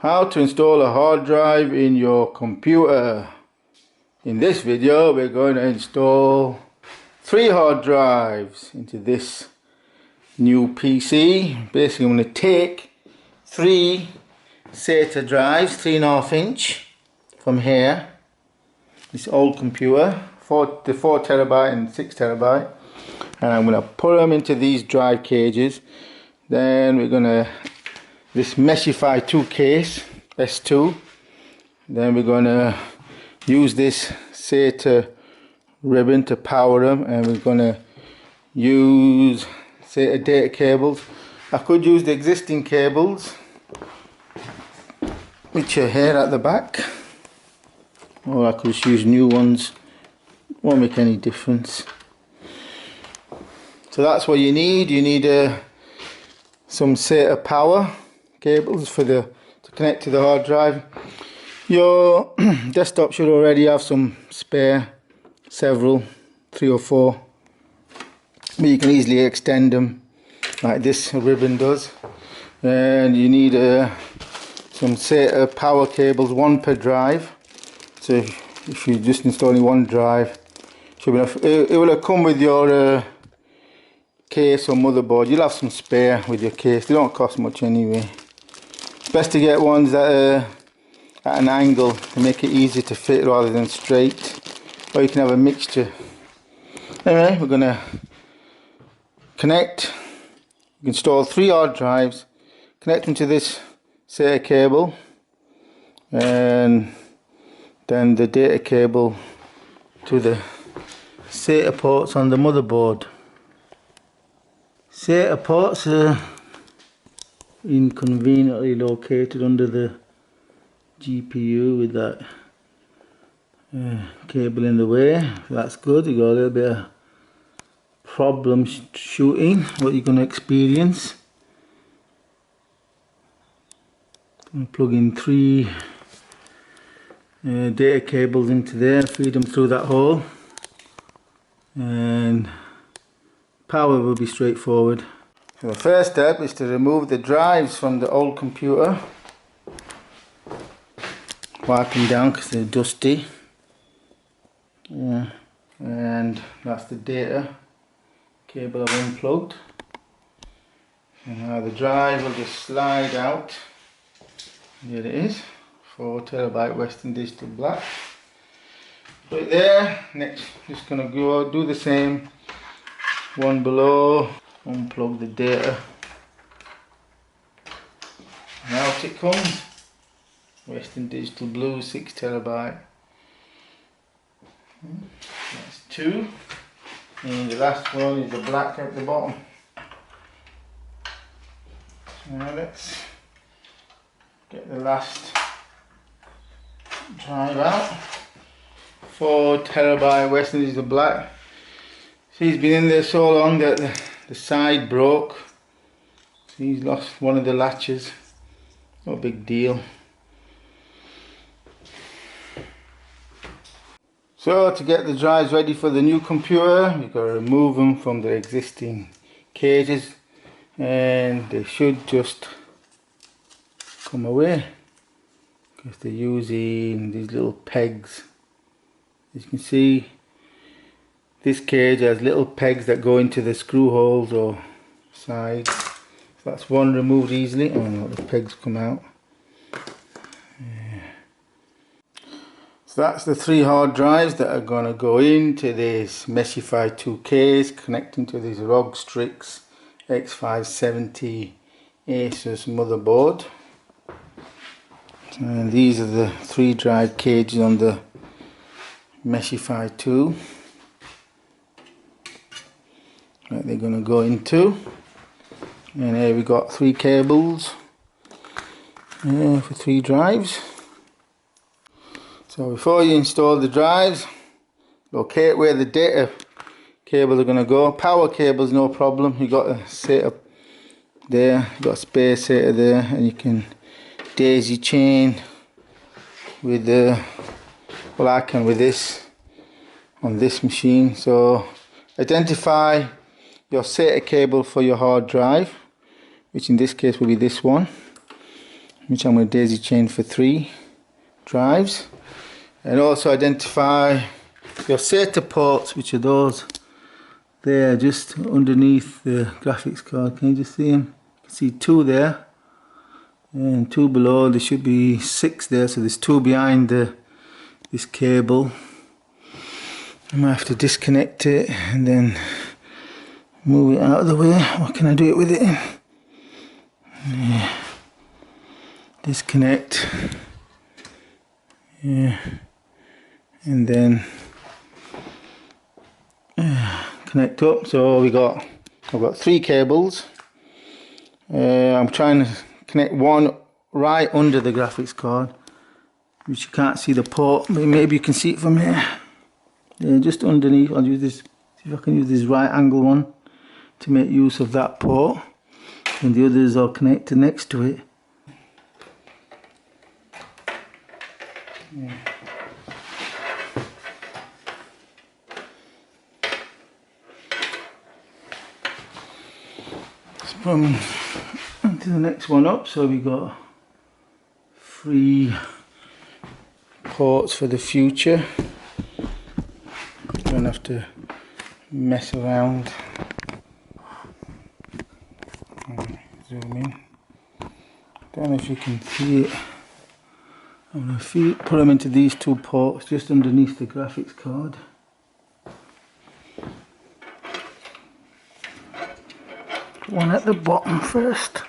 How to install a hard drive in your computer. In this video we're going to install 3 hard drives into this new PC. Basically I'm going to take 3 SATA drives, 3.5 inch from here, this old computer, the 4 terabyte and 6 terabyte, and I'm going to put them into these drive cages. Then we're going to this Meshify 2 case, S2. Then we're going to use this SATA ribbon to power them, and we're going to use SATA data cables. I could use the existing cables which are here at the back, or I could just use new ones. Won't make any difference. So that's what you need. You need some SATA power cables to connect to the hard drive. Your desktop should already have some spare, several, 3 or 4, but you can easily extend them like this ribbon does. And you need some SATA power cables, 1 per drive. So if you're just installing 1 drive, should be enough. It will come with your case or motherboard. You'll have some spare with your case. They don't cost much anyway. It's best to get ones that are at an angle to make it easy to fit rather than straight, or you can have a mixture. Anyway, we're going to connect, install 3 hard drives, connect them to this SATA cable, and then the data cable to the SATA ports on the motherboard. SATA ports are inconveniently located under the GPU with that cable in the way. That's good. You got a little bit of problem shooting, what you're going to experience. I'm going to plug in 3 data cables into there, feed them through that hole, and power will be straightforward. So the first step is to remove the drives from the old computer. Wipe them down because they're dusty. Yeah, and that's the data cable I've unplugged. And now the drive will just slide out. Here it is, 4 terabyte Western Digital Black. Put it there. Next, just gonna go do the same. 1 below. Unplug the data. And out it comes. Western Digital Blue, 6 terabyte. That's 2. And the last one is the black at the bottom. So now let's get the last drive out. 4 terabyte Western Digital Black. He's been in there so long that the side broke. He's lost one of the latches. No big deal. So to get the drives ready for the new computer, you've got to remove them from the existing cages, and they should just come away because they're using these little pegs. As you can see, this cage has little pegs that go into the screw holes or sides. So that's one removed easily. Oh no, the pegs come out. So that's the 3 hard drives that are going to go into this Meshify 2 case, connecting to this ROG Strix X570 Asus motherboard. And these are the 3 drive cages on the Meshify 2 that they're going to go into. And here we got 3 cables for 3 drives. So before you install the drives, locate where the data cables are going to go. Power cables, no problem. You got a SATA there, you got a spare SATA there, and you can daisy chain with the, well, I can with this on this machine. So identify your SATA cable for your hard drive, which in this case will be this one. which I'm going to daisy chain for 3 drives, and also identify your SATA ports, which are those there just underneath the graphics card. Can you just see them? You can see 2 there and 2 below. There should be 6 there, so there's 2 behind this cable. I might have to disconnect it and then move it out of the way. What can I do it with it in? Yeah. Disconnect. Yeah. And then connect up. So I've got 3 cables. I'm trying to connect one right under the graphics card, which you can't see the port, but maybe you can see it from here. Yeah, just underneath. I'll use this, see if I can use this right angle one to make use of that port, and the others are connected next to it. Yeah. From to the next one up, so we got 3 ports for the future. Don't have to mess around. Zoom in. Don't know if you can see it. I'm going to put them into these 2 ports just underneath the graphics card. Put one at the bottom first.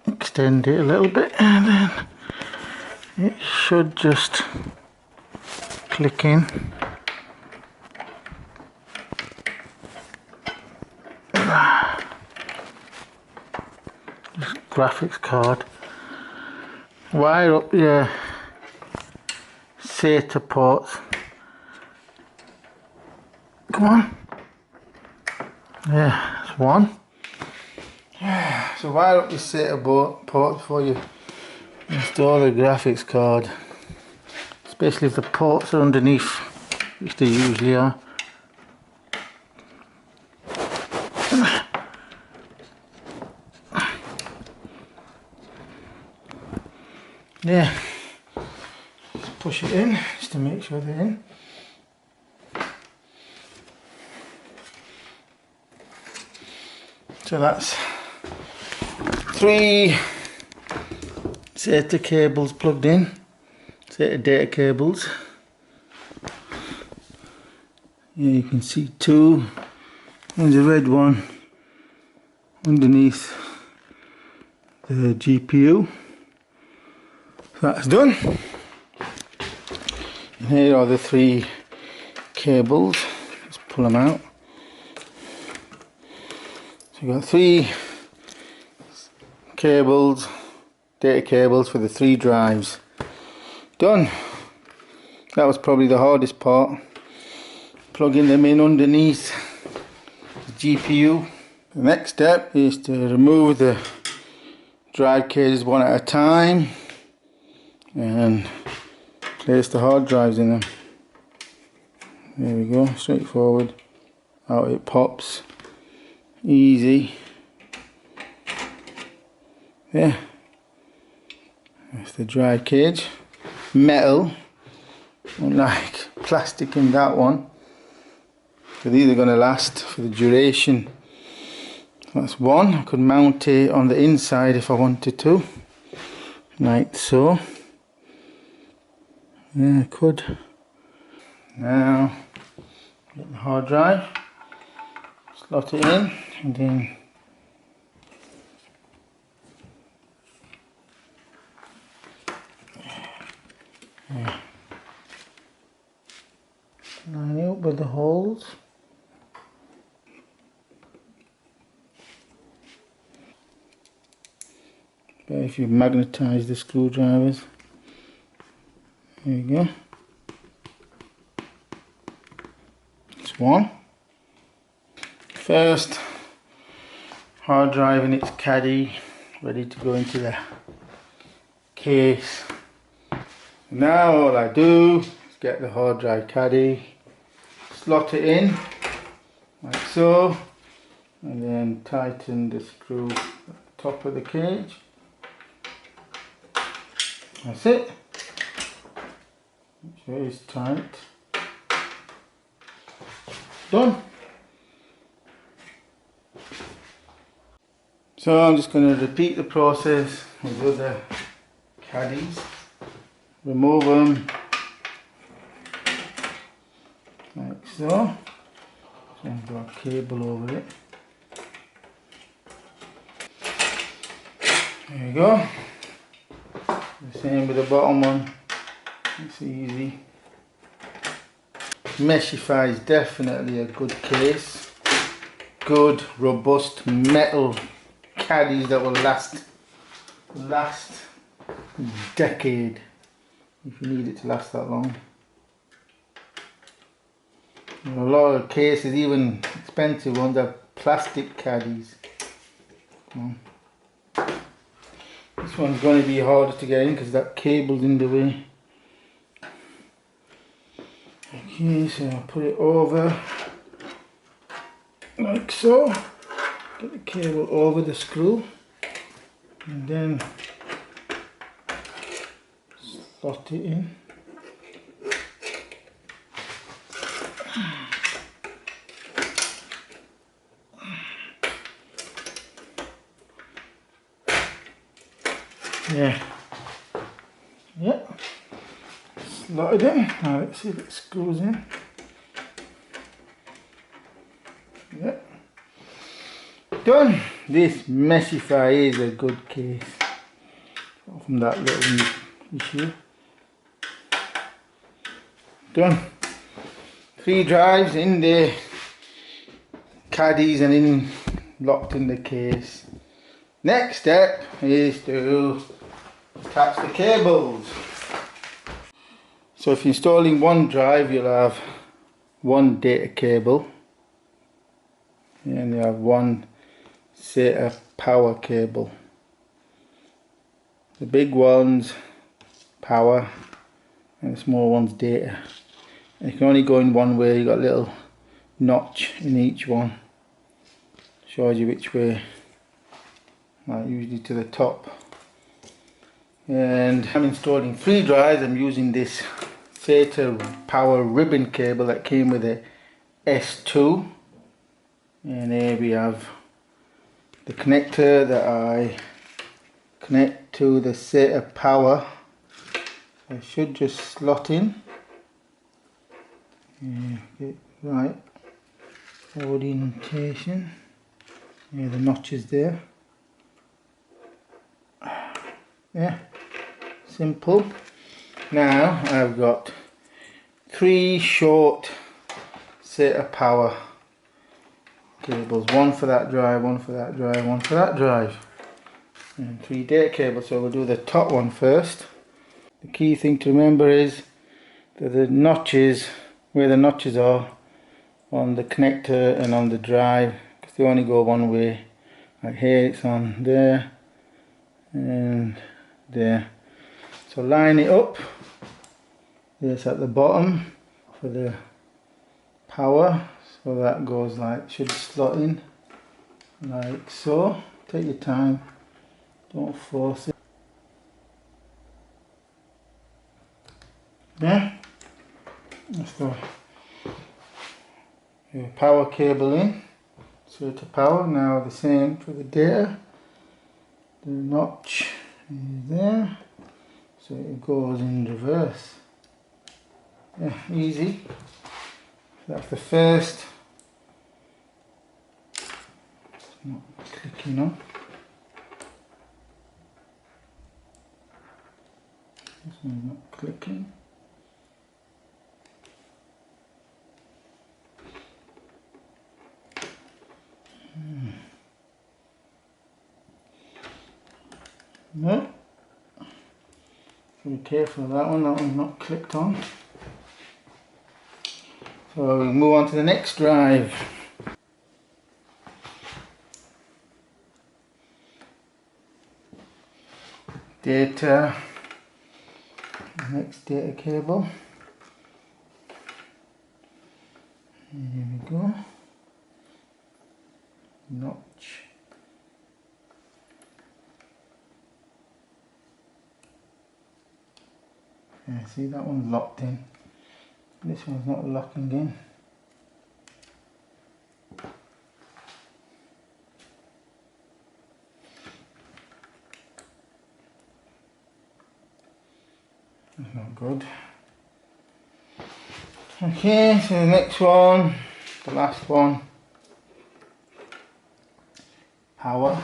Extend it a little bit, and then it should just click in. Just graphics card. Wire up your SATA ports. Come on. Yeah, that's one. So wire up your SATA port before you install the graphics card, especially if the ports are underneath, which they usually are. Yeah, just push it in just to make sure they're in. So that's 3 SATA cables plugged in, SATA data cables. Yeah, you can see 2. There's a red one underneath the GPU. So that's done. And here are the 3 cables. Let's pull them out. So you've got 3 cables, data cables for the 3 drives. Done. That was probably the hardest part, plugging them in underneath the GPU. The next step is to remove the drive cases one at a time and place the hard drives in them. There we go, straightforward. Out it pops. Easy. Yeah, that's the drive cage. Metal, unlike plastic in that one. So these are going to last for the duration. That's one. I could mount it on the inside if I wanted to, like so. Yeah, I could. Now, get the hard drive, slot it in, and then line it up with the holes. But if you magnetize the screwdrivers, there you go. That's one. First hard drive in its caddy, ready to go into the case. Now all I do is get the hard drive caddy, slot it in like so, and then tighten the screw at the top of the cage. That's it. Make sure it's tight. Done. So I'm just going to repeat the process with the other caddies. Remove them like so. So I've got a cable over it. There you go. The same with the bottom one. It's easy. Meshify is definitely a good case. Good, robust metal caddies that will last a decade if you need it to last that long. And a lot of cases, even expensive ones, are plastic caddies. This one's going to be harder to get in because that cable's in the way. Okay, so I'll put it over like so. Get the cable over the screw and then slot it in. Yeah. Slot it in. Now let's see if it screws in. Yeah. Done. This Meshify is a good case. From that little issue. Done. 3 drives in the caddies and locked in the case. Next step is to attach the cables. So if you're installing one drive, you'll have one data cable and you have one SATA power cable. The big one's power and the small one's data. And you can only go in one way. You've got a little notch in each one. Shows you which way, usually to the top. And I'm installing 3 drives. I'm using this SATA power ribbon cable that came with a S2. And here we have the connector that I connect to the SATA power. I should just slot in. Get right orientation. Yeah, the notch is there. Yeah, simple. Now I've got 3 short SATA power cables, one for that drive, one for that drive, one for that drive, and 3 data cables. So we'll do the top one first. The key thing to remember is that the notches, where the notches are on the connector and on the drive, because they only go one way. Like here, it's on there and there. So line it up. This at the bottom for the power. So that goes like, should slot in like so. Take your time, don't force it. Yeah, that's the power cable in, so to power. Now the same for the data. The notch is there, so it goes in reverse. Yeah, easy. That's the first. It's not clicking on. This one's not clicking. No. Be careful of that one's not clicked on. So we move on to the next drive. Data, next data cable. Here we go. Yeah, see, that one's locked in. This one's not locking in. That's not good. Okay, so the next one, the last one, power.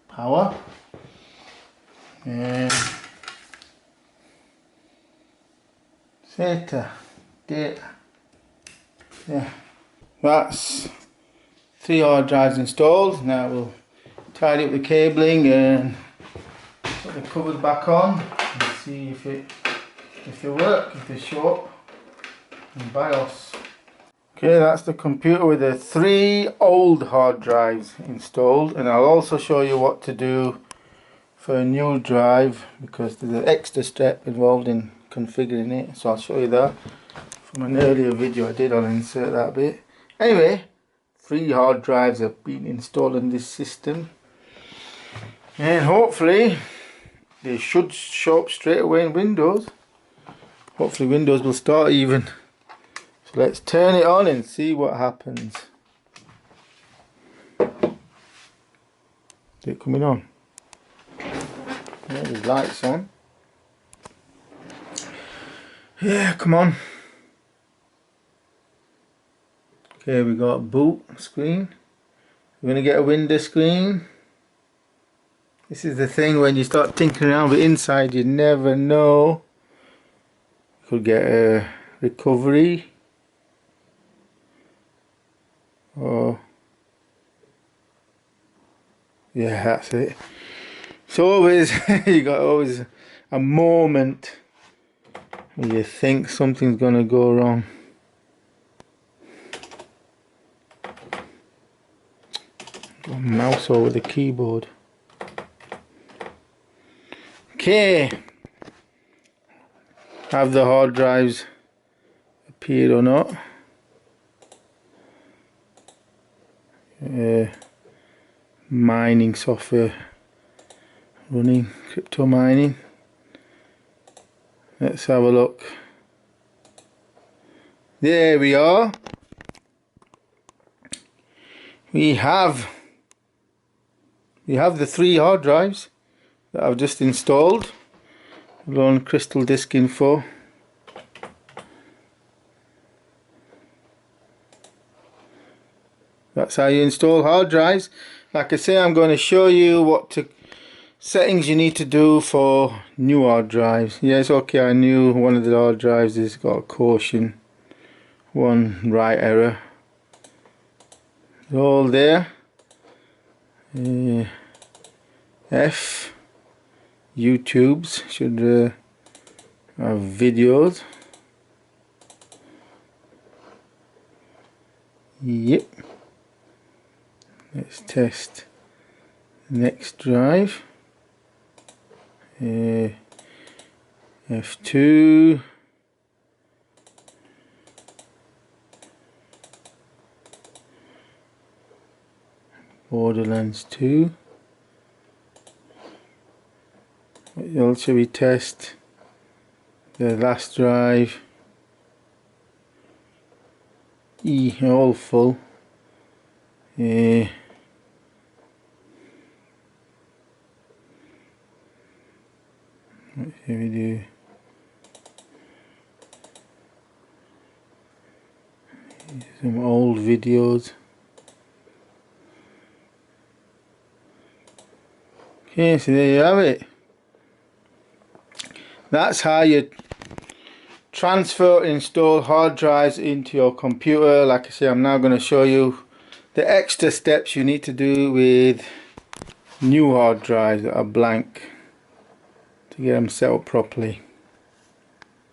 Power. SATA. Data. Yeah. That's 3 hard drives installed. Now we'll tidy up the cabling and put the covers back on and see if they work, if they show up in BIOS. Okay, that's the computer with the 3 old hard drives installed, and I'll also show you what to do for a new drive because there's an extra step involved in configuring it, so I'll show you that from an earlier video I did. I'll insert that bit. Anyway, 3 hard drives have been installed in this system, and hopefully they should show up straight away in Windows. Hopefully Windows will start even. So let's turn it on and see what happens. Is it coming on? Yeah, there's lights on. Yeah, come on. Okay, we got a boot screen. We're going to get a window screen. This is the thing when you start tinkering around with inside, you never know. You could get a recovery. Oh, yeah, that's it. It's always, you got always a moment where you think something's going to go wrong. Got a mouse over the keyboard. Okay, have the hard drives appeared or not? Mining software running, crypto mining. Let's have a look. There we are. We have the 3 hard drives that I've just installed. Run crystal disk info. That's how you install hard drives. Like I say, I'm going to show you what settings you need to do for new hard drives. Yes, okay, I knew one of the hard drives has got a caution, 1 write error. They're all there. F YouTubes should have videos. Yep. Let's test the next drive. F2. Borderlands 2. What else shall we test? The last drive. E, all full. What shall we do? Some old videos. Okay, so there you have it. That's how you transfer install hard drives into your computer. Like I say, I'm now going to show you the extra steps you need to do with new hard drives that are blank to get them set up properly.